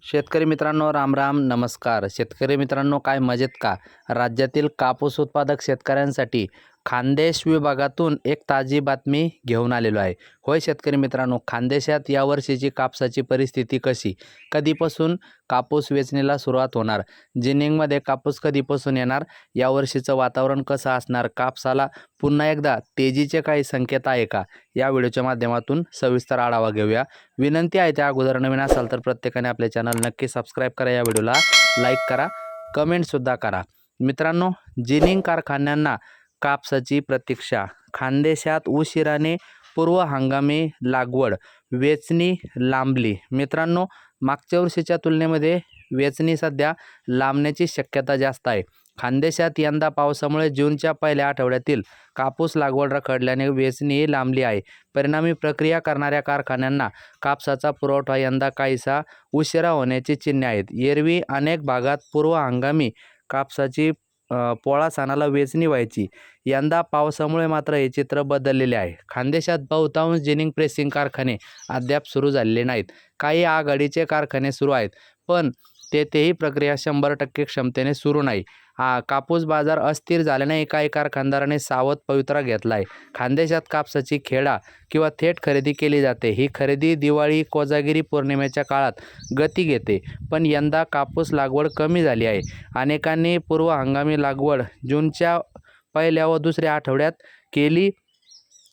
शेतकरी मित्रांनो, राम राम, नमस्कार. शेतकरी मित्रांनो, काय मजेत का? राज्यातील कापूस उत्पादक शेतकऱ्यांसाठी खान्देश विभागातून एक ताजी बातमी घेऊन आलेलो आहे. होय शेतकरी मित्रांनो, खान्देशात यावर्षीची कापसाची परिस्थिती कशी? कधीपासून कापूस वेचणीला सुरुवात होणार? जिनिंगमध्ये कापूस कधीपासून येणार? यावर्षीचं वातावरण कसं असणार? कापसाला पुन्हा एकदा तेजीचे काही संकेत आहे का? या व्हिडिओच्या माध्यमातून सविस्तर आढावा घेऊया. विनंती आहे, त्या अगोदर नवीन असाल तर प्रत्येकाने आपले चॅनल नक्की सबस्क्राईब करा, या व्हिडिओला लाईक करा, कमेंटसुद्धा करा. मित्रांनो, जिनिंग कारखान्यांना कापसाची प्रतीक्षा. खानदेशात उशिराने पूर्व हंगामी लागवड, वेचणी लांबली. मित्रांनो, मागच्या वर्षीच्या तुलनेमध्ये वेचणी सध्या लांबण्याची शक्यता जास्त आहे. खानदेशात यंदा पावसामुळे जूनच्या पहिल्या आठवड्यातील कापूस लागवड रखडल्याने वेचणी लांबली आहे. परिणामी प्रक्रिया करणाऱ्या कारखान्यांना कापसाचा पुरवठा यंदा काहीसा उशिरा होण्याची चिन्हे आहेत. एरवी अनेक भागात पूर्व हंगामी कापसाची पोळा सणाला वेचणी व्हायची. यंदा पावसामुळे मात्र हे चित्र बदललेले आहे. खानदेशात बहुतांश जिनिंग प्रेसिंग कारखाने अद्याप सुरू झालेले नाहीत. काही आघाडीचे कारखाने सुरू आहेत, पण तेथेही प्रक्रिया 100% क्षमतेने सुरू नाही. कापूस बाजार अस्थिर झाल्याने काही कारखानदारांनी सावध पवित्रा घेतला आहे. खानदेशात कापसाची खेडा किंवा थेट खरेदी केली जाते. ही खरेदी दिवाळी, कोजागिरी पौर्णिमेच्या काळात गती घेते. पण यंदा कापूस लागवड कमी झाली आहे. अनेकांनी पूर्व हंगामी लागवड जूनच्या पहिल्या व दुसऱ्या आठवड्यात केली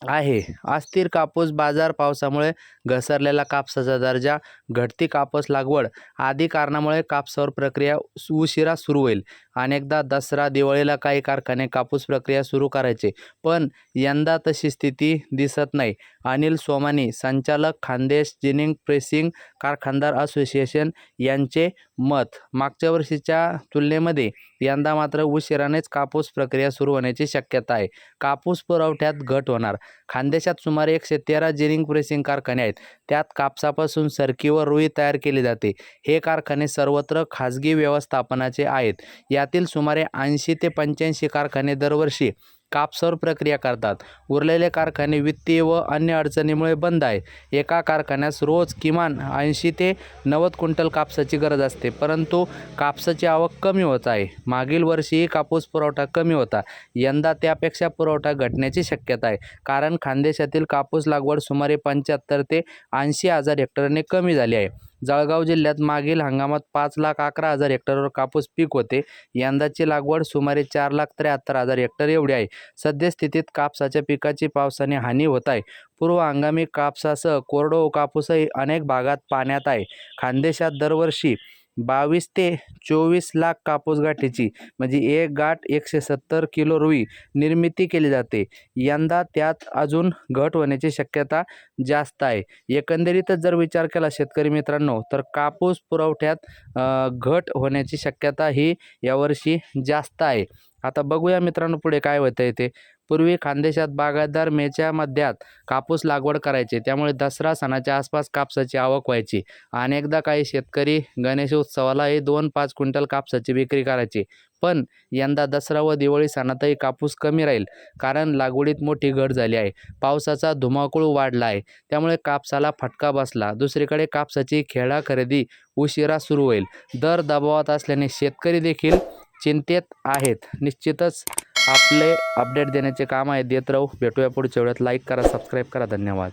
आहे. अस्थिर कापूस बाजार, पावसामुळे घसरलेला कापसाचा दर्जा, घटती कापूस लागवड आदी कारणामुळे कापसावर प्रक्रिया उशिरा सुरू होईल. अनेकदा दसरा, दिवाळीला काही कारखाने कापूस प्रक्रिया सुरू करायचे, पण यंदा तशी स्थिती दिसत नाही. अनिल सोमानी, संचालक, खानदेश जिनिंग प्रेसिंग कारखानदार असोसिएशन यांचे मत. मागच्या वर्षीच्या तुलनेमध्ये यंदा मात्र उशिरानेच कापूस प्रक्रिया सुरू होण्याची शक्यता आहे. कापूस पुरवठ्यात घट होणार. खानदेशात सुमारे 113 जिनिंग प्रेसिंग कारखाने आहेत. त्यात कापसापासून सरकी व रुई तयार केली जाते. हे कारखाने सर्वत्र खाजगी व्यवस्थापनाचे आहेत. यातील सुमारे 80 ते 85 कारखाने दरवर्षी कापसावर प्रक्रिया करतात. उरलेले कारखाने वित्तीय व अन्य अडचणीमुळे बंद आहे. एका कारखान्यास रोज किमान 80 ते 90 क्विंटल कापसाची गरज असते, परंतु कापसाची आवक कमी होत आहे. मागील वर्षीही कापूस पुरवठा कमी होता. यंदा त्यापेक्षा पुरवठा घटण्याची शक्यता आहे, कारण खानदेशातील कापूस लागवड सुमारे 75 ते 80 हजार हेक्टरने कमी झाली आहे. जळगाव जिल्ह्यात मागील हंगामात 5,11,000 हेक्टरवर कापूस पीक होते. यंदाची लागवड सुमारे 4,73,000 हेक्टर एवढी आहे. सद्यस्थितीत कापसाच्या पिकाची पावसाने हानी होत आहे. पूर्व हंगामी कापसासह कोरडवाहू कापूसही अनेक भागात पाण्यात आहे. खानदेशात दरवर्षी 22 ते 24 लाख कापूस गाठीची, म्हणजे एक गाठ 170 किलो रुई निर्मिती केली जाते. यंदा त्यात अजून घट होण्याची शक्यता जास्त आहे. एकंदरीतच जर विचार केला शेतकरी मित्रांनो, तर कापूस पुरवठ्यात घट होण्याची शक्यता ही यावर्षी जास्त आहे. आता बघूया मित्रांनो, पुढे काय होतंय ते. पूर्वी खानदेशात बागायतदार मेच्या मध्यात कापूस लागवड करायचे, त्यामुळे दसरा सणाच्या आसपास कापसाची आवक व्हायची. अनेकदा काही शेतकरी गणेशोत्सवालाही 2-5 क्विंटल कापसाची विक्री करायचे. पण यंदा दसरा व दिवाळी सणातही कापूस कमी राहील, कारण लागवडीत मोठी घट झाली आहे. पावसाचा धुमाकूळ वाढला आहे, त्यामुळे कापसाला फटका बसला. दुसरीकडे कापसाची खेडा खरेदी उशिरा सुरू होईल. दर दबावात असल्याने शेतकरी देखील चिंतेत आहेत. निश्चितच आपले अपडेट देण्याचे काम आहे. देत राहू. भेटूया पुढच्या वेळेत. लाईक करा, सबस्क्राईब करा. धन्यवाद.